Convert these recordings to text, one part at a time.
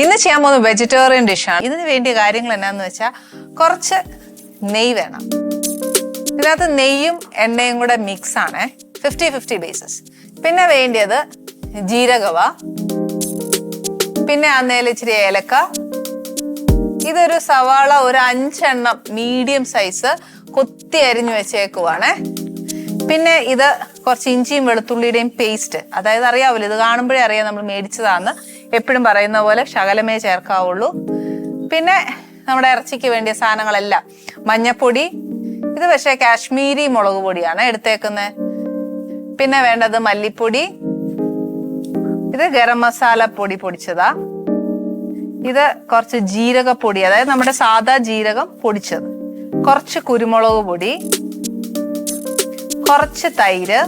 ഇന്ന് ചെയ്യാൻ പോകുന്ന വെജിറ്റേറിയൻ ഡിഷാണ്. ഇതിന് വേണ്ടിയ കാര്യങ്ങൾ എന്നാന്ന് വെച്ചാൽ കുറച്ച് നെയ്യ് വേണം. ഇതിനകത്ത് നെയ്യും എണ്ണയും കൂടെ മിക്സ് ആണ്, 50-50 ബേസിസ്. പിന്നെ വേണ്ടിയത് ജീരകവ, പിന്നെ അന്നേൽ ഇച്ചിരി ഏലക്ക, ഇതൊരു സവാള ഒരു 5 എണ്ണം മീഡിയം സൈസ് കൊത്തി അരിഞ്ഞു വെച്ചേക്കുവാണ്. പിന്നെ ഇത് കുറച്ച് ഇഞ്ചിയും വെളുത്തുള്ളിയുടെയും പേസ്റ്റ്, അതായത് അറിയാവല്ലോ, ഇത് കാണുമ്പോഴേ അറിയാം നമ്മൾ മേടിച്ചതാന്ന്. എപ്പോഴും പറയുന്ന പോലെ ശകലമേ ചേർക്കാവുള്ളൂ. പിന്നെ നമ്മുടെ ഇറച്ചിക്ക് വേണ്ടിയ സാധനങ്ങളെല്ലാം, മഞ്ഞപ്പൊടി, ഇത് പക്ഷേ കാശ്മീരി മുളക് പൊടിയാണ് എടുത്തേക്കുന്നത്. പിന്നെ വേണ്ടത് മല്ലിപ്പൊടി, ഇത് ഗരം മസാല പൊടി പൊടിച്ചതാ, ഇത് കുറച്ച് ജീരകപ്പൊടി, അതായത് നമ്മുടെ സാദാ ജീരകം പൊടിച്ചത്, കുറച്ച് കുരുമുളക് പൊടി, കുറച്ച് തൈര്.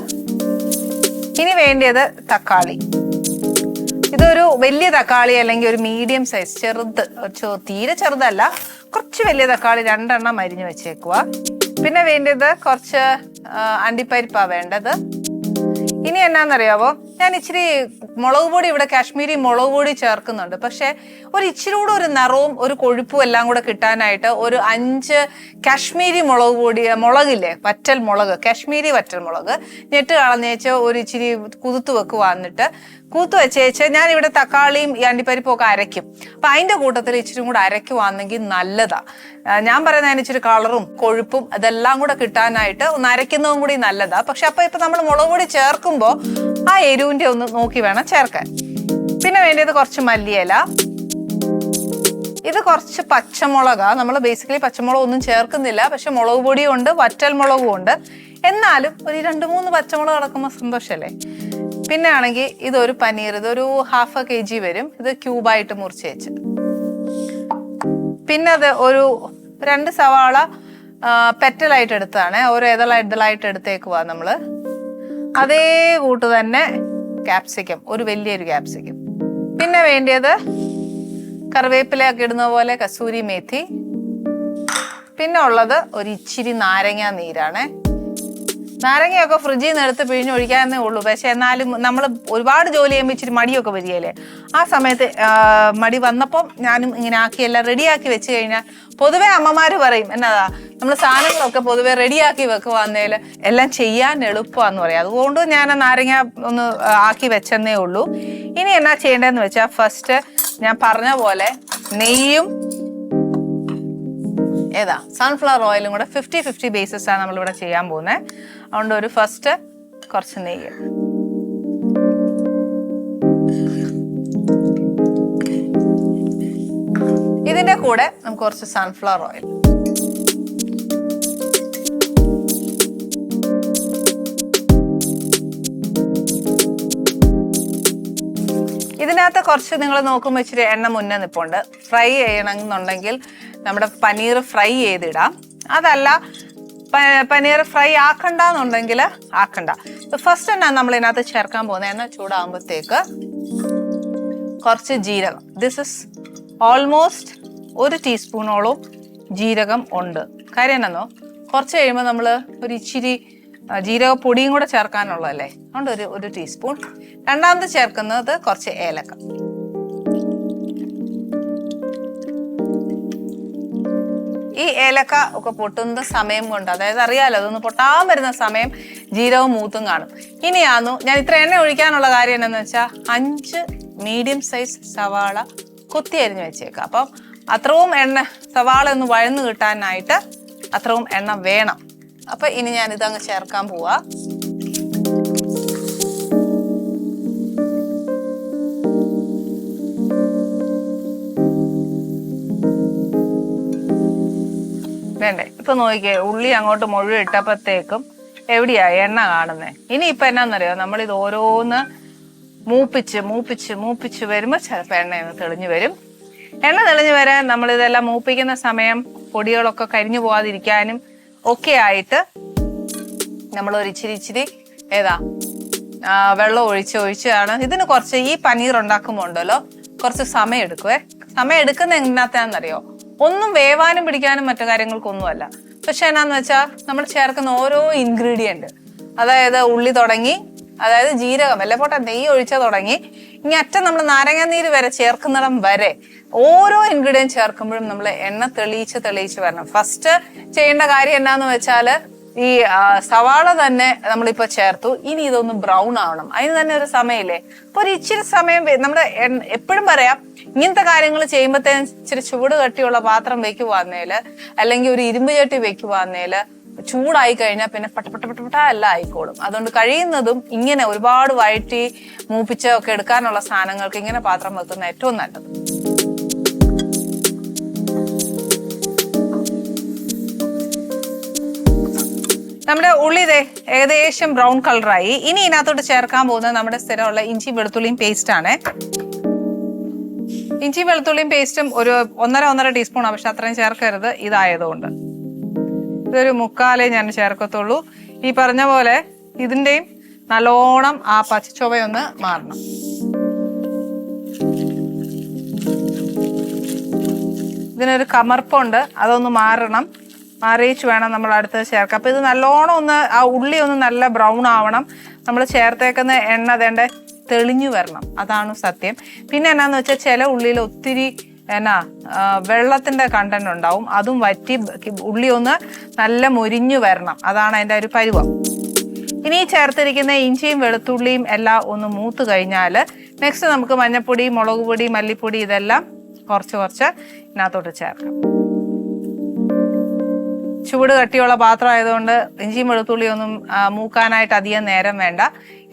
ഇനി വേണ്ടിയത് തക്കാളി. ഇതൊരു വലിയ തക്കാളി അല്ലെങ്കിൽ ഒരു മീഡിയം സൈസ് ചെറുത്, തീരെ ചെറുതല്ല, കുറച്ച് വലിയ തക്കാളി 2 എണ്ണം അരിഞ്ഞു വെച്ചേക്കുക. പിന്നെ വേണ്ടത് കുറച്ച് അണ്ടിപ്പരിപ്പാ വേണ്ടത്. ഇനി എന്നാന്നറിയാവോ, ഞാൻ ഇച്ചിരി മുളക് പൊടി, ഇവിടെ കാശ്മീരി മുളക് പൊടി ചേർക്കുന്നുണ്ട്. പക്ഷെ ഒരു ഇച്ചിരി കൂടെ ഒരു നിറവും ഒരു കൊഴുപ്പും എല്ലാം കൂടെ കിട്ടാനായിട്ട് ഒരു 5 കാശ്മീരി മുളക് പൊടി, മുളകില്ലേ, വറ്റൽ മുളക്, കാശ്മീരി വറ്റൽ മുളക് ഞെട്ട് കളഞ്ഞേച്ച് ഒരു ഇച്ചിരി കുതിർത്ത് വെക്കുവാന്നിട്ട് കൂത്ത് വെച്ചേച്ച് ഞാൻ ഇവിടെ തക്കാളിയും ഈ അണ്ടിപ്പരിപ്പും ഒക്കെ അരയ്ക്കും. അപ്പൊ അതിന്റെ കൂട്ടത്തിൽ ഇച്ചിരി കൂടെ അരയ്ക്കുവാണെങ്കിൽ നല്ലതാ. ഞാൻ പറയുന്നതിന് ഇച്ചിരി കളറും കൊഴുപ്പും അതെല്ലാം കൂടെ കിട്ടാനായിട്ട് ഒന്ന് അരയ്ക്കുന്നതും കൂടി നല്ലതാ. പക്ഷെ ഇപ്പൊ നമ്മൾ മുളക് പൊടി ചേർക്കുമ്പോൾ ആ എരിവിന്റെ ഒന്ന് നോക്കി വേണം ചേർക്കാൻ. പിന്നെ വേണ്ടത് കുറച്ച് മല്ലിയില, ഇത് കുറച്ച് പച്ചമുളകാ. നമ്മൾ ബേസിക്കലി പച്ചമുളക് ഒന്നും ചേർക്കുന്നില്ല, പക്ഷെ മുളക് പൊടിയും ഉണ്ട്, വറ്റൽ മുളകും ഉണ്ട്. എന്നാലും ഒരു 2-3 പച്ചമുളക് കിടക്കുമ്പോൾ സന്തോഷല്ലേ. പിന്നെ ആണെങ്കിൽ ഇതൊരു പനീർ, ഇതൊരു 1/2 kg വരും, ഇത് ക്യൂബായിട്ട് മുറിച്ച് വെച്ച്. പിന്നെ അത് ഒരു 2 സവാള പെറ്റലായിട്ട് എടുത്താണ്, ഒരു ഇതളായിട്ട് എടുത്തേക്കുവാ നമ്മള്. അതേ കൂട്ട് തന്നെ ക്യാപ്സിക്കം, ഒരു വലിയൊരു ക്യാപ്സിക്കം. പിന്നെ വേണ്ടിയത് കറിവേപ്പിലയൊക്കെ ഇടുന്ന പോലെ കസൂരി മേഥി. പിന്നെ ഉള്ളത് ഒരു ഇച്ചിരി നാരങ്ങ നീരാണ്. നാരങ്ങയൊക്കെ ഫ്രിഡ്ജിൽ നിന്ന് എടുത്ത് പിഴിഞ്ഞൊഴിക്കാന്നേ ഉള്ളൂ. പക്ഷെ എന്നാലും നമ്മൾ ഒരുപാട് ജോലി ചെയ്യുമ്പോൾ ഇച്ചിരി മടിയൊക്കെ വരികയല്ലേ. ആ സമയത്ത് മടി വന്നപ്പം ഞാനും ഇങ്ങനെ ആക്കി എല്ലാം റെഡിയാക്കി വെച്ച് കഴിഞ്ഞാൽ പൊതുവെ അമ്മമാര് പറയും എന്നതാ, നമ്മൾ സാധനങ്ങളൊക്കെ പൊതുവെ റെഡിയാക്കി വെക്കുവാന്നേൽ എല്ലാം ചെയ്യാൻ എളുപ്പമാന്ന് പറയും. അതുകൊണ്ട് ഞാൻ നാരങ്ങ ഒന്ന് ആക്കി വെച്ചെന്നേ ഉള്ളൂ. ഇനി എന്നാ ചെയ്യേണ്ടതെന്ന് വെച്ചാൽ, ഫസ്റ്റ് ഞാൻ പറഞ്ഞ പോലെ നെയ്യും സൺഫ്ലവർ ഓയിലും കൂടെ 50-50 ബേസിസ് ആണ് നമ്മളിവിടെ ചെയ്യാൻ പോകുന്നത്. അതുകൊണ്ട് ഒരു ഫസ്റ്റ് കുറച്ച് നെയ്യ്, ഇതിന്റെ കൂടെ നമുക്ക് കുറച്ച് സൺഫ്ലവർ ഓയിൽ, ഇതിനകത്ത് കുറച്ച് നിങ്ങൾ നോക്കുമ്പോൾ ഇച്ചിരി എണ്ണ മുന്നേ നിൽപ്പുണ്ട്. ഫ്രൈ ചെയ്യണമെന്നുണ്ടെങ്കിൽ നമ്മുടെ പനീർ ഫ്രൈ ചെയ്തിടാം. അതല്ല പനീർ ഫ്രൈ ആക്കണ്ടെന്നുണ്ടെങ്കിൽ ആക്കണ്ട. ഫസ്റ്റ് എന്നാ നമ്മൾ ഇതിനകത്ത് ചേർക്കാൻ പോകുന്നത്, എണ്ണ ചൂടാകുമ്പോഴത്തേക്ക് കുറച്ച് ജീരകം. ദിസ് ഇസ് ഓൾമോസ്റ്റ് 1 ടീസ്പൂണോളം ജീരകം ഉണ്ട്. കാര്യം എന്നാന്നോ, കുറച്ച് കഴിയുമ്പോൾ നമ്മൾ ഒരു ഇച്ചിരി ജീരക പൊടിയും കൂടെ ചേർക്കാനുള്ളതല്ലേ, അതുകൊണ്ട് ഒരു ടീസ്പൂൺ. രണ്ടാമത് ചേർക്കുന്നത് കുറച്ച് ഏലക്ക. ഈ ഏലക്ക ഒക്കെ പൊട്ടുന്ന സമയം കൊണ്ട്, അതായത് അറിയാലോ, അതൊന്ന് പൊട്ടാൻ വരുന്ന സമയം ജീരകവും മൂത്തും കാണും. ഇനിയാന്നു ഞാൻ ഇത്ര എണ്ണ ഒഴിക്കാനുള്ള കാര്യം എന്താണെന്ന് വെച്ചാൽ, 5 മീഡിയം സൈസ് സവാള കൊത്തി അരിഞ്ഞു വെച്ചേക്കാം. അപ്പം അത്രയും എണ്ണ, സവാള ഒന്ന് വഴന്നു കിട്ടാനായിട്ട് അത്രയും എണ്ണ വേണം. അപ്പൊ ഇനി ഞാൻ ഇതങ്ങ് ചേർക്കാൻ പോവാ. വേണ്ടേ, ഇപ്പൊ നോക്കിക്കേ, ഉള്ളി അങ്ങോട്ട് മുഴുവൻ ഇട്ടപ്പോഴത്തേക്കും എവിടെയാ എണ്ണ കാണുന്നേ. ഇനി ഇപ്പൊ എന്നാന്നറിയോ, നമ്മളിത് ഓരോന്ന് മൂപ്പിച്ച് വരുമ്പോ ചിലപ്പോ എണ്ണ തെളിഞ്ഞു വരും. എണ്ണ തെളിഞ്ഞു വരാൻ നമ്മളിതെല്ലാം മൂപ്പിക്കുന്ന സമയം പൊടികളൊക്കെ കരിഞ്ഞു പോവാതിരിക്കാനും ഒക്കെ ആയിട്ട് നമ്മൾ ഒരു ഇച്ചിരി വെള്ളം ഒഴിച്ചാണ്. ഇതിന് കുറച്ച്, ഈ പനീർ ഉണ്ടാക്കുമ്പോ ഉണ്ടല്ലോ കുറച്ച് സമയം എടുക്കുവേ. സമയം എടുക്കുന്ന എങ്ങനത്തെയാണെന്നറിയോ, ഒന്നും വേവാനും പിടിക്കാനും മറ്റു കാര്യങ്ങൾക്കൊന്നുമല്ല. പക്ഷെ എന്നാന്ന് വെച്ചാൽ നമ്മൾ ചേർക്കുന്ന ഓരോ ഇൻഗ്രീഡിയന്റ്, അതായത് ഉള്ളി തുടങ്ങി, അതായത് ജീരകം എല്ലാം പോട്ടെ, നെയ്യ് ഒഴിച്ച തുടങ്ങി, ഇനി അറ്റം നമ്മൾ നാരങ്ങാനീര് വരെ ചേർക്കുന്നിടം വരെ ഓരോ ഇൻഗ്രീഡിയൻറ്റ് ചേർക്കുമ്പോഴും നമ്മൾ എണ്ണ തെളിയിച്ച് വരണം. ഫസ്റ്റ് ചെയ്യേണ്ട കാര്യം എന്നാന്ന് വെച്ചാല് ഈ സവാള തന്നെ നമ്മളിപ്പോ ചേർത്തു. ഇനി ഇതൊന്ന് ബ്രൗൺ ആവണം. അതിന് തന്നെ ഒരു സമയമില്ലേ? അപ്പൊ ഒരു ഇച്ചിരി സമയം നമ്മുടെ എപ്പോഴും പറയാം, ഇങ്ങനത്തെ കാര്യങ്ങൾ ചെയ്യുമ്പോഴത്തേനും ഇച്ചിരി ചൂട് കട്ടിയുള്ള പാത്രം വെക്കുവാന്നേല് അല്ലെങ്കിൽ ഒരു ഇരുമ്പ് ചട്ടി വെക്കുവാന്നേല് ചൂടായി കഴിഞ്ഞാൽ പിന്നെ പട്ട എല്ലാം ആയിക്കോളും. അതുകൊണ്ട് കഴിയുന്നതും ഇങ്ങനെ ഒരുപാട് വഴറ്റി മൂപ്പിച്ചൊക്കെ എടുക്കാനുള്ള സാധനങ്ങൾക്ക് ഇങ്ങനെ പാത്രം വെക്കുന്ന ഏറ്റവും നല്ലത്. നമ്മുടെ ഉള്ളി ഏകദേശം ബ്രൗൺ കളറായി. ഇനി ഇതിനകത്തോട്ട് ചേർക്കാൻ പോകുന്നത് നമ്മുടെ സ്ഥിരമുള്ള ഇഞ്ചി വെളുത്തുള്ളിയും പേസ്റ്റ് ആണ്. ഇഞ്ചി വെളുത്തുള്ളിയും പേസ്റ്റും ഒരു 1.5 ടീസ്പൂൺ ആണ്, പക്ഷെ അത്രയും ചേർക്കരുത് ഇതായതുകൊണ്ട്. ഇതൊരു 3/4 ഞാൻ ചേർക്കത്തുള്ളൂ. ഈ പറഞ്ഞ പോലെ ഇതിന്റെയും നല്ലോണം ആ പച്ചച്ചൊവയൊന്ന് മാറണം. ഇതിനൊരു കമർപ്പുണ്ട്, അതൊന്ന് മാറണം. മാറിയിച്ച് വേണം നമ്മൾ അടുത്തത് ചേർക്കാം. അപ്പൊ ഇത് നല്ലോണം ഒന്ന് ആ ഉള്ളി ഒന്ന് നല്ല ബ്രൗൺ ആവണം. നമ്മൾ ചേർത്തേക്കുന്ന എണ്ണ വേണ്ട തെളിഞ്ഞു വരണം, അതാണ് സത്യം. പിന്നെ എന്നാന്ന് വെച്ചാൽ ചില ഉള്ളിയിൽ ഒത്തിരി വെള്ളത്തിന്റെ കണ്ടന്റ് ഉണ്ടാവും, അതും വറ്റി ഉള്ളി ഒന്ന് നല്ല മൊരിഞ്ഞു വരണം, അതാണ് അതിന്റെ ഒരു പരുവം. ഇനി ചേർത്തിരിക്കുന്ന ഇഞ്ചിയും വെളുത്തുള്ളിയും എല്ലാം ഒന്ന് മൂത്ത് കഴിഞ്ഞാൽ നെക്സ്റ്റ് നമുക്ക് മഞ്ഞൾപ്പൊടി, മുളക് പൊടി, മല്ലിപ്പൊടി ഇതെല്ലാം കുറച്ച് ഇതിനകത്തോട്ട് ചേർക്കാം. ചൂട് കട്ടിയുള്ള പാത്രം ആയതുകൊണ്ട് ഇഞ്ചിയും വെളുത്തുള്ളിയും ഒന്നും മൂക്കാനായിട്ട് അധികം നേരം വേണ്ട.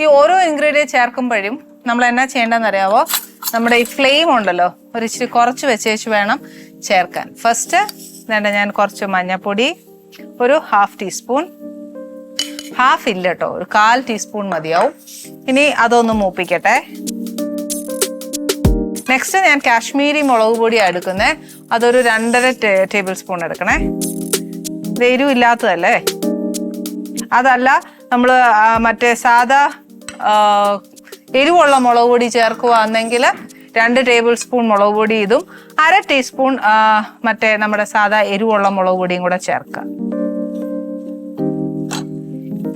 ഈ ഓരോ ഇൻഗ്രീഡിയൻറ്റ് ചേർക്കുമ്പോഴും നമ്മൾ എന്നാ ചെയ്യേണ്ടതെന്ന് അറിയാവോ? നമ്മുടെ ഈ ഫ്ലെയിം ഉണ്ടല്ലോ ഒരു ഇച്ചിരി കുറച്ച് വെച്ചേച്ച് വേണം ചേർക്കാൻ. ഫസ്റ്റ് വേണ്ട ഞാൻ കുറച്ച് മഞ്ഞൾപ്പൊടി, ഒരു 1/2 ടീസ്പൂൺ, 1/2 ഇല്ല കേട്ടോ, ഒരു 1/4 ടീസ്പൂൺ മതിയാവും. ഇനി അതൊന്ന് മൂപ്പിക്കട്ടെ. നെക്സ്റ്റ് ഞാൻ കാശ്മീരി മുളക് പൊടിയാണ് എടുക്കുന്നത്. അതൊരു 2.5 ടേബിൾ സ്പൂൺ എടുക്കണേ. ഇത് എരിവില്ലാത്തതല്ലേ. അതല്ല നമ്മൾ മറ്റേ സാധാ എരിവുള്ള മുളക് പൊടി ചേർക്കുകയാണെങ്കിൽ 2 ടേബിൾ സ്പൂൺ മുളക് പൊടി ഇതും 1/2 ടീസ്പൂൺ മറ്റേ നമ്മുടെ സാധാ എരിവുള്ള മുളക് പൊടിയും കൂടെ ചേർക്കുക.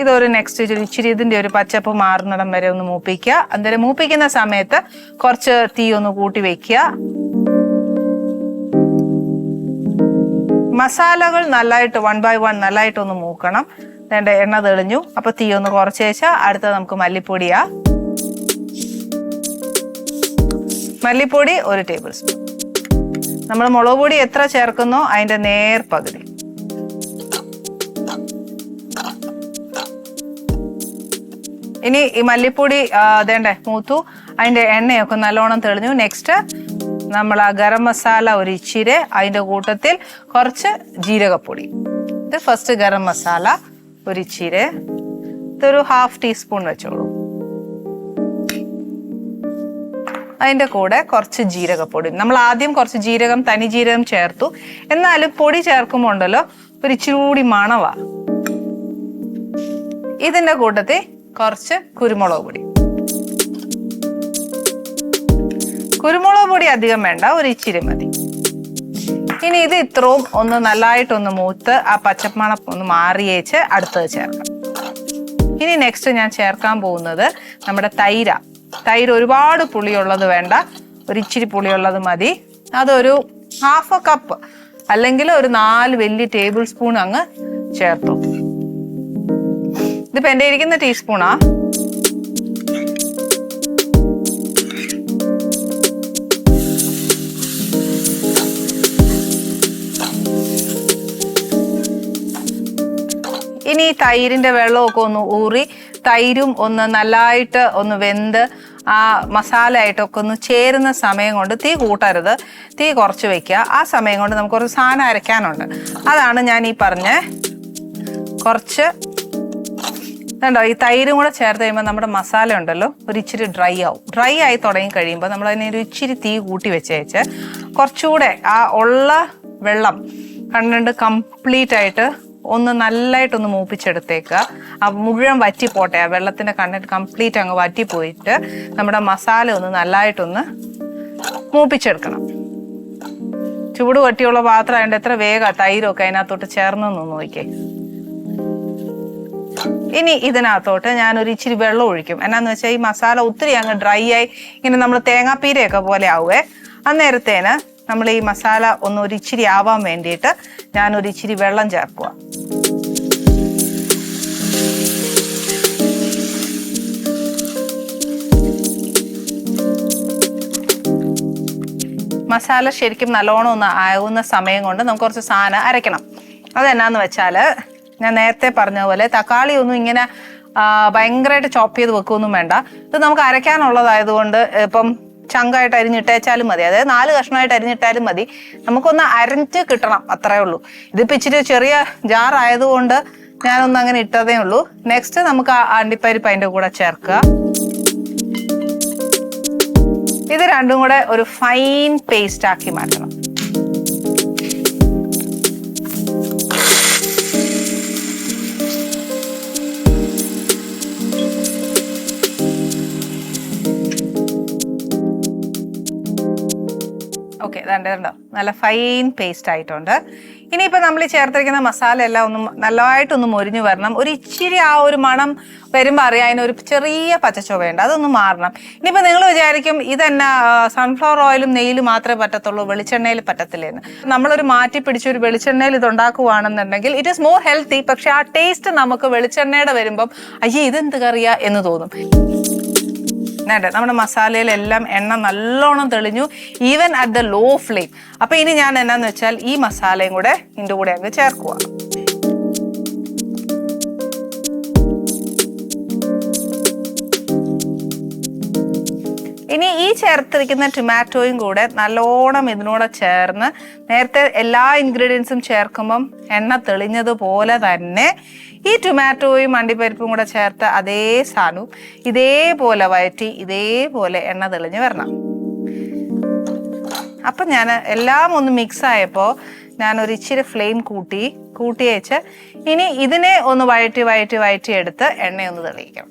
ഇതൊരു നെക്സ്റ്റ് ഇച്ചിരി ഇതിന്റെ ഒരു പച്ചപ്പ് മാറുന്നിടം വരെ ഒന്ന് മൂപ്പിക്കുക. അന്നേരം മൂപ്പിക്കുന്ന സമയത്ത് കുറച്ച് തീ ഒന്ന് കൂട്ടി വെക്കുക. മസാലകൾ നല്ലതായിട്ട് 1 by 1 നല്ലതായിട്ടൊന്ന് മൂക്കണം. എണ്ണ തെളിഞ്ഞു, അപ്പൊ തീ ഒന്ന് കുറച്ച് വെച്ചാൽ അടുത്തത് നമുക്ക് മല്ലിപ്പൊടിയാ. മല്ലിപ്പൊടി 1 ടേബിൾ സ്പൂൺ. നമ്മൾ മുളക് പൊടി എത്ര ചേർക്കുന്നോ അതിന്റെ നേർ പകുതി. ഇനി ഈ മല്ലിപ്പൊടി അതേണ്ടേ മൂത്തു, അതിന്റെ എണ്ണയൊക്കെ നല്ലോണം തെളിഞ്ഞു. നെക്സ്റ്റ് നമ്മൾ ആ ഗരം മസാല ഒരു ഇച്ചിരി, അതിന്റെ കൂട്ടത്തിൽ കുറച്ച് ജീരകപ്പൊടി. ഇത് ഫസ്റ്റ് ഗരം മസാല ഒരു ഇച്ചിരി, ഇതൊരു 1/2 ടീസ്പൂൺ വെച്ചോളൂ. അതിന്റെ കൂടെ കുറച്ച് ജീരകപ്പൊടി. നമ്മൾ ആദ്യം കുറച്ച് തനി ജീരകം ചേർത്തു, എന്നാലും പൊടി ചേർക്കുമ്പോൾ ഉണ്ടല്ലോ ഒരു ഇച്ചിരി കൂടി മണവാ. ഇതിന്റെ കൂട്ടത്തിൽ കുറച്ച് കുരുമുളക് പൊടി. കുരുമുളക് പൊടി അധികം വേണ്ട, ഒരു ഇച്ചിരി മതി. ഇനി ഇത് ഇത്രയും ഒന്ന് നല്ലതായിട്ടൊന്ന് മൂത്ത് ആ പച്ചമണം ഒന്ന് മാറിയേച്ച് അടുത്തത് ചേർക്കാം. ഇനി നെക്സ്റ്റ് ഞാൻ ചേർക്കാൻ പോകുന്നത് നമ്മുടെ തൈര് ഒരുപാട് പുളിയുള്ളത് വേണ്ട, ഒരു ഇച്ചിരി പുളിയുള്ളത് മതി. അതൊരു 1/2 കപ്പ് അല്ലെങ്കിൽ ഒരു 4 വലിയ ടേബിൾ സ്പൂൺ അങ്ങ് ചേർത്തു. ഇതിപ്പോ എൻ്റെ ഇരിക്കുന്ന ടീസ്പൂണാ. ഇനി തൈരിന്റെ വെള്ളമൊക്കെ ഒന്ന് ഊറി തൈരും ഒന്ന് നല്ലതായിട്ട് ഒന്ന് വെന്ത് ആ മസാല ആയിട്ടൊക്കെ ഒന്ന് ചേരുന്ന സമയം കൊണ്ട് തീ കൂട്ടരുത്, തീ കുറച്ച് വെക്കുക. ആ സമയം കൊണ്ട് നമുക്ക് ഒരു സാധനം അരയ്ക്കാനുണ്ട്. അതാണ് ഞാൻ ഈ പറഞ്ഞ കുറച്ച് കണ്ടോ, ഈ തൈരും കൂടെ ചേർത്ത് കഴിയുമ്പോൾ നമ്മുടെ മസാല ഉണ്ടല്ലോ ഒരു ഇച്ചിരി ഡ്രൈ ആവും. ഡ്രൈ ആയി തുടങ്ങി കഴിയുമ്പോൾ നമ്മൾ അതിനെ ഒരു ഇച്ചിരി തീ കൂട്ടി വെച്ചേച്ച് കുറച്ചുകൂടെ ആ ഉള്ള വെള്ളം കണ്ടന്റ് കംപ്ലീറ്റ് ആയിട്ട് ഒന്ന് നല്ലതായിട്ടൊന്ന് മൂപ്പിച്ചെടുത്തേക്കുക. ആ മുഴുവൻ വറ്റിപ്പോട്ടെ, ആ വെള്ളത്തിന്റെ കണ്ടന്റ് കംപ്ലീറ്റ് അങ്ങ് വറ്റിപ്പോയിട്ട് നമ്മുടെ മസാല ഒന്ന് നല്ലതായിട്ടൊന്ന് മൂപ്പിച്ചെടുക്കണം. ചൂട് കട്ടിയുള്ള പാത്രം ആയതുകൊണ്ട് എത്ര വേഗം തൈരൊക്കെ അതിനകത്തോട്ട് ചേർന്നെന്ന് നോക്കിയേ. ഇനി ഇതിനകത്തോട്ട് ഞാനൊരു ഇച്ചിരി വെള്ളം ഒഴിക്കും. എന്നാന്ന് വെച്ചാൽ ഈ മസാല ഒത്തിരി അങ്ങ് ഡ്രൈ ആയി ഇങ്ങനെ നമ്മൾ തേങ്ങാപ്പീരയൊക്കെ പോലെ ആവുമേ. അന്നേരത്തേന് നമ്മൾ ഈ മസാല ഒരു ഇച്ചിരി ആവാൻ വേണ്ടിയിട്ട് ഞാനൊരു ഇച്ചിരി വെള്ളം ചേർക്കുക. മസാല ശരിക്കും നല്ലോണം ഒന്ന് ആവുന്ന സമയം കൊണ്ട് നമുക്ക് കുറച്ച് സാധനം അരയ്ക്കണം. അതെന്നാന്ന് വെച്ചാൽ ഞാൻ നേരത്തെ പറഞ്ഞ പോലെ തക്കാളി ഒന്നും ഇങ്ങനെ ഭയങ്കരമായിട്ട് ചോപ്പ് ചെയ്ത് വെക്കുകയൊന്നും വേണ്ട. ഇത് നമുക്ക് അരയ്ക്കാനുള്ളതായതുകൊണ്ട് ഇപ്പം ചങ്കായിട്ട് അരിഞ്ഞിട്ടേച്ചാലും മതി, അതായത് 4 കഷ്ണമായിട്ട് അരിഞ്ഞിട്ടാലും മതി. നമുക്കൊന്ന് അരഞ്ഞ് കിട്ടണം, അത്രേ ഉള്ളൂ. ഇതിപ്പോൾ ഇച്ചിരി ചെറിയ ജാർ ആയതുകൊണ്ട് ഞാനൊന്ന് അങ്ങനെ ഇട്ടതേ ഉള്ളൂ. നെക്സ്റ്റ് നമുക്ക് അണ്ടിപ്പരിപ്പ് അതിൻ്റെ കൂടെ ചേർക്കുക. ഇത് രണ്ടും കൂടെ ഒരു ഫൈൻ പേസ്റ്റ് ആക്കി മാറ്റണം. ഓക്കെ, ഇതുണ്ടോ നല്ല ഫൈൻ പേസ്റ്റ് ആയിട്ടുണ്ട്. ഇനിയിപ്പോൾ നമ്മൾ ചേർത്തിരിക്കുന്ന മസാല എല്ലാം ഒന്ന് നല്ലതായിട്ടൊന്ന് മൊരിഞ്ഞു വരണം. ഒരു ഇച്ചിരി ആ ഒരു മണം വരുമ്പോൾ അറിയാം അതിനൊരു ചെറിയ പച്ചച്ചുവയുണ്ട്, അതൊന്ന് മാറണം. ഇനിയിപ്പോൾ നിങ്ങൾ വിചാരിക്കും ഇതെന്നാ സൺഫ്ലവർ ഓയിലും നെയ്യിലും മാത്രമേ പറ്റത്തുള്ളൂ, വെളിച്ചെണ്ണയിൽ പറ്റത്തില്ലെന്ന്. നമ്മളൊരു മാറ്റി പിടിച്ചൊരു വെളിച്ചെണ്ണയിൽ ഇത് ഉണ്ടാക്കുവാണെന്നുണ്ടെങ്കിൽ ഇറ്റ് ഈസ് മോർ ഹെൽത്തി. പക്ഷെ ആ ടേസ്റ്റ് നമുക്ക് വെളിച്ചെണ്ണയുടെ വരുമ്പം അയ്യേ ഇതെന്ത് കറിയാ എന്ന് തോന്നും. നമ്മുടെ മസാലയിലെല്ലാം എണ്ണ നല്ലോണം തെളിഞ്ഞു, even at the low flame. അപ്പൊ ഇനി ഞാൻ എന്നാന്ന് വെച്ചാൽ ഈ മസാലയും കൂടെ ഇതിൻ്റെ കൂടെ അങ്ങ് ചേർക്കുക. ഇനി ഈ ചേർത്തിരിക്കുന്ന ടൊമാറ്റോയും കൂടെ നല്ലോണം ഇതിനോടെ ചേർന്ന് നേരത്തെ എല്ലാ ഇൻഗ്രീഡിയൻസും ചേർക്കുമ്പം എണ്ണ തെളിഞ്ഞതുപോലെ തന്നെ ഈ ടൊമാറ്റോയും അണ്ടിപ്പരിപ്പും കൂടെ ചേർത്ത് അതേ സാധനവും ഇതേപോലെ വഴറ്റി ഇതേപോലെ എണ്ണ തെളിഞ്ഞ് വരണം. അപ്പം ഞാൻ എല്ലാം ഒന്ന് മിക്സ് ആയപ്പോൾ ഞാനൊരു ഇച്ചിരി ഫ്ലെയിം കൂട്ടി വെച്ച് ഇനി ഇതിനെ ഒന്ന് വഴറ്റി എടുത്ത് എണ്ണയൊന്ന് തെളിയിക്കണം.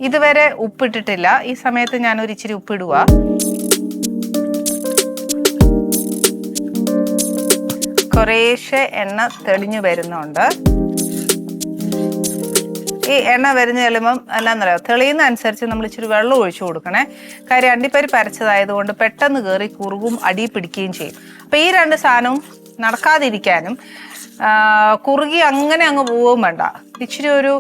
ഇതുവരെ ഉപ്പിട്ടിട്ടില്ല, ഈ സമയത്ത് ഞാനൊരു ഇച്ചിരി ഉപ്പിടുക. കുറേശ്ശെ എണ്ണ തെളിഞ്ഞു വരുന്നുണ്ട്. ഈ എണ്ണ വരുന്ന ചെല്ലുമ്പം എന്നാന്നറിയോ, തെളിയുന്ന അനുസരിച്ച് നമ്മൾ ഇച്ചിരി വെള്ളം ഒഴിച്ചു കൊടുക്കണേ. കാര്യം അണ്ടിപ്പരിപ്പ് അരച്ചതായതുകൊണ്ട് പെട്ടെന്ന് കയറി കുറുകും അടി പിടിക്കുകയും ചെയ്യും. അപ്പം ഈ 2 സാധനവും നടക്കാതിരിക്കാനും കുറുകി അങ്ങനെ അങ്ങ് പോവുകയും വേണ്ട. ഇച്ചിരി ഒരു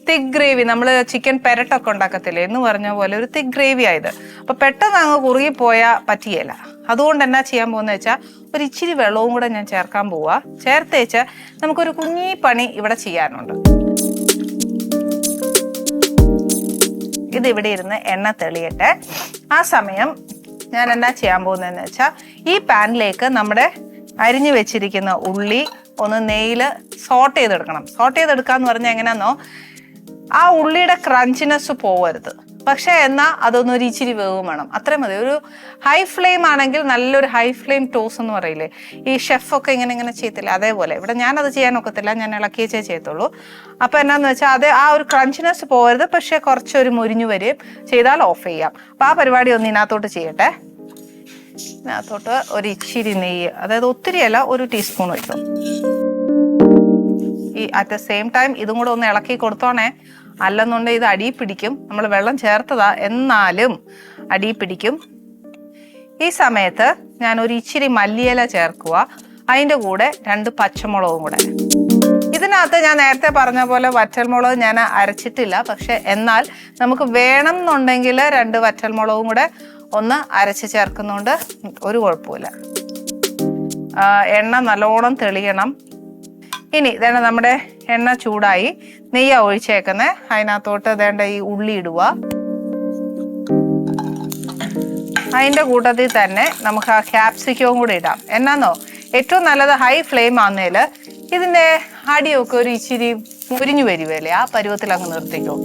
തിക് ഗ്രേവി, നമ്മൾ ചിക്കൻ പെരട്ടൊക്കെ ഉണ്ടാക്കത്തില്ലേ എന്ന് പറഞ്ഞ പോലെ ഒരു തിക് ഗ്രേവി ആയത്. അപ്പം പെട്ടെന്ന് അങ്ങ് കുറുകി പോയാൽ പറ്റിയല്ല. അതുകൊണ്ട് എന്നാ ചെയ്യാൻ പോകുന്നത് വെച്ചാൽ ഒരു ഇച്ചിരി വെള്ളവും കൂടെ ഞാൻ ചേർക്കാൻ പോവുക. ചേർത്തേച്ച് നമുക്കൊരു കുഞ്ഞി പണി ഇവിടെ ചെയ്യാനുണ്ട്. ഇതിവിടെ ഇരുന്ന് എണ്ണ തെളിയട്ടെ. ആ സമയം ഞാൻ എന്നാ ചെയ്യാൻ പോകുന്നതെന്ന് വെച്ചാൽ ഈ പാനിലേക്ക് നമ്മുടെ അരിഞ്ഞു വെച്ചിരിക്കുന്ന ഉള്ളി ഒന്ന് നെയ്യിൽ സോട്ട് ചെയ്തെടുക്കണം. സോട്ട് ചെയ്തെടുക്കാന്ന് പറഞ്ഞാൽ എങ്ങനെയാണെന്നോ, ആ ഉള്ളിയുടെ ക്രഞ്ചിനെസ് പോവരുത്, പക്ഷെ എന്നാൽ അതൊന്നൊരു ഇച്ചിരി വേവും വേണം, അത്രയും മതി. ഒരു ഹൈ ഫ്ലെയിം ആണെങ്കിൽ നല്ലൊരു ഹൈ ഫ്ലെയിം ടോസ് എന്ന് പറയില്ലേ, ഈ ഷെഫൊക്കെ ഇങ്ങനെ ചെയ്യത്തില്ല, അതേപോലെ ഇവിടെ ഞാനത് ചെയ്യാനൊക്കത്തില്ല, ഞാൻ ഇളക്കിയേ ചെയ്യത്തുള്ളൂ. അപ്പം എന്നാന്ന് വെച്ചാൽ അത് ആ ഒരു ക്രഞ്ചിനെസ് പോകരുത്, പക്ഷെ കുറച്ചൊരു മുരിഞ്ഞു വരികയും ചെയ്താൽ ഓഫ് ചെയ്യാം. അപ്പം ആ പരിപാടി ഒന്ന് ഇതിനകത്തോട്ട് ചെയ്യട്ടെ. ഇതിനകത്തോട്ട് ഒരു ഇച്ചിരി നെയ്യ്, അതായത് ഒത്തിരിയല്ല, 1 ടീസ്പൂൺ വെക്കും. ഈ അറ്റ് ദ സെയിം ടൈം ഇതും കൂടെ ഒന്ന് ഇളക്കി കൊടുത്തോണേ, അല്ലെന്നുണ്ടെങ്കിൽ ഇത് അടി പിടിക്കും. നമ്മൾ വെള്ളം ചേർത്തതാ, എന്നാലും അടി പിടിക്കും. ഈ സമയത്ത് ഞാൻ ഒരു ഇച്ചിരി മല്ലിയില ചേർക്കുക. അതിൻ്റെ കൂടെ 2 പച്ചമുളകും കൂടെ. ഇതിനകത്ത് ഞാൻ നേരത്തെ പറഞ്ഞ പോലെ വറ്റൽമുളക് ഞാൻ അരച്ചിട്ടില്ല, പക്ഷെ എന്നാൽ നമുക്ക് വേണം എന്നുണ്ടെങ്കിൽ 2 വറ്റൽമുളകും കൂടെ ഒന്ന് അരച്ച് ചേർക്കുന്നുണ്ട്, ഒരു കുഴപ്പമില്ല. എണ്ണ നല്ലോണം തെളിയണം. ഇനി ഇതേണ്ട നമ്മുടെ എണ്ണ ചൂടായി, നെയ്യാ ഒഴിച്ചേക്കുന്നത്. അതിനകത്തോട്ട് ഇതേണ്ട ഈ ഉള്ളി ഇടുക. അതിൻ്റെ കൂട്ടത്തിൽ തന്നെ നമുക്ക് ആ ക്യാപ്സിക്കവും കൂടി ഇടാം. എന്നാന്നോ, ഏറ്റവും നല്ലത് ഹൈ ഫ്ലെയിം ആകുന്നതിൽ ഇതിൻ്റെ അടിയൊക്കെ ഒരു ഇച്ചിരി മുരിഞ്ഞു വരുവല്ലേ, ആ പരുവത്തിൽ അങ്ങ് നിർത്തിക്കോ.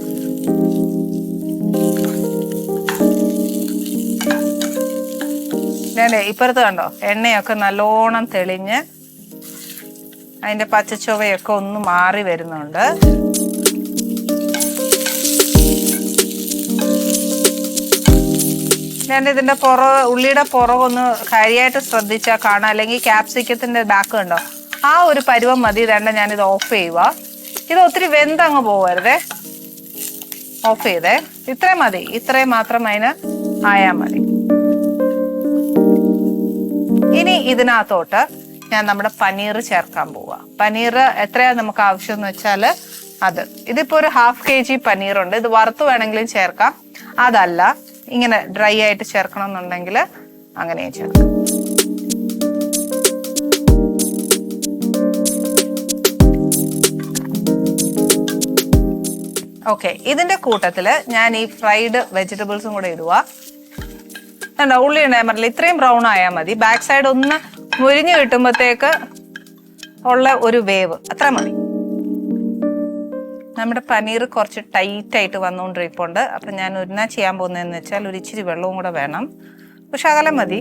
ഇപ്പുറത്ത് കണ്ടോ, എണ്ണയൊക്കെ നല്ലോണം തെളിഞ്ഞ് അതിൻ്റെ പച്ചച്ചുവയൊക്കെ ഒന്ന് മാറി വരുന്നുണ്ട്. ഞാൻ ഇതിൻ്റെ ഉള്ളിയുടെ പുറകൊന്ന് കാര്യമായിട്ട് ശ്രദ്ധിച്ചാൽ കാണാം, അല്ലെങ്കിൽ ക്യാപ്സിക്കത്തിൻ്റെ ബാക്ക് കണ്ടോ, ആ ഒരു പരുവം മതി. ഞാനിത് ഓഫ് ചെയ്യുക. ഇത് ഒത്തിരി വെന്തങ്ങ് പോകരുതേ, ഓഫ് ചെയ്തേ. ഇത്രയും മതി, ഇത്രയും മാത്രം അതിന് ആയാൽ മതി. ഇനി ഇതിനകത്തോട്ട് ഞാൻ നമ്മുടെ പനീർ ചേർക്കാൻ പോവാ. പനീർ എത്രയാ നമുക്ക് ആവശ്യം എന്ന് വെച്ചാൽ അത്, ഇതിപ്പോ ഒരു 1/2 kg പനീറുണ്ട്. ഇത് വറുത്ത് വേണമെങ്കിലും ചേർക്കാം, അതല്ല ഇങ്ങനെ ഡ്രൈ ആയിട്ട് ചേർക്കണം എന്നുണ്ടെങ്കിൽ അങ്ങനെയും ചേർക്കാം. ഓക്കെ, ഇതിന്റെ കൂട്ടത്തില് ഞാൻ ഈ ഫ്രൈഡ് വെജിറ്റബിൾസും കൂടെ ഇടുക. ഉള്ളി ഉണ്ടായാൽ മതി, ഇത്രയും ബ്രൗൺ ആയാൽ മതി. ബാക്ക് സൈഡ് ഒന്ന് മുരിഞ്ഞു കിട്ടുമ്പോഴത്തേക്ക് ഉള്ള ഒരു വേവ് അത്ര മതി. നമ്മുടെ പനീർ കുറച്ച് ടൈറ്റ് ആയിട്ട് വന്നുകൊണ്ടിരിപ്പുണ്ട്. അപ്പം ഞാൻ എന്നാ ചെയ്യാൻ പോകുന്നതെന്ന് വെച്ചാൽ ഒരു ഇച്ചിരി വെള്ളവും കൂടെ വേണം, പക്ഷെ അകലം മതി.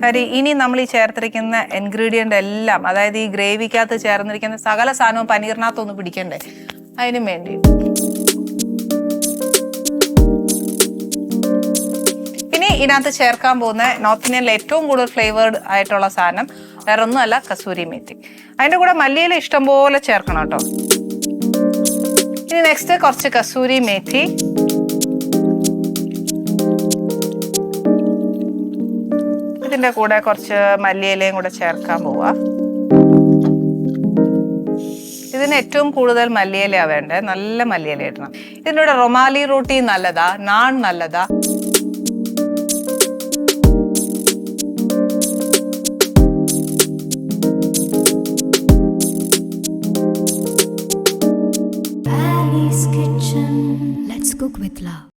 കാര്യം ഇനി നമ്മൾ ഈ ചേർത്തിരിക്കുന്ന ഇൻഗ്രീഡിയൻ്റ് എല്ലാം, അതായത് ഈ ഗ്രേവിക്കകത്ത് ചേർന്നിരിക്കുന്ന സകല സാധനവും പനീറിനകത്തൊന്ന് പിടിക്കണ്ടേ, അതിനും വേണ്ടി. ഇനി ഇതിനകത്ത് ചേർക്കാൻ പോകുന്ന നോർത്ത് ഇന്ത്യനിലെ ഏറ്റവും കൂടുതൽ ഫ്ലേവേർഡ് ആയിട്ടുള്ള സാധനം വേറെ ഒന്നുമല്ല, കസൂരി മേത്തി. അതിൻ്റെ കൂടെ മല്ലിയില ഇഷ്ടം പോലെ ചേർക്കണം കേട്ടോ. ഇനി നെക്സ്റ്റ് കുറച്ച് കസൂരി മേത്തി, ഇതിൻ്റെ കൂടെ കുറച്ച് മല്ലിയിലയും കൂടെ ചേർക്കാൻ പോവാ. ഇതിന് ഏറ്റവും കൂടുതൽ മല്ലിയിലയാണ് വേണ്ടത്, നല്ല മല്ലിയില ഇടണം. ഇതിൻ്റെ കൂടെ റൊമാലി റോട്ടി നല്ലതാ, നാൻ നല്ലതാ.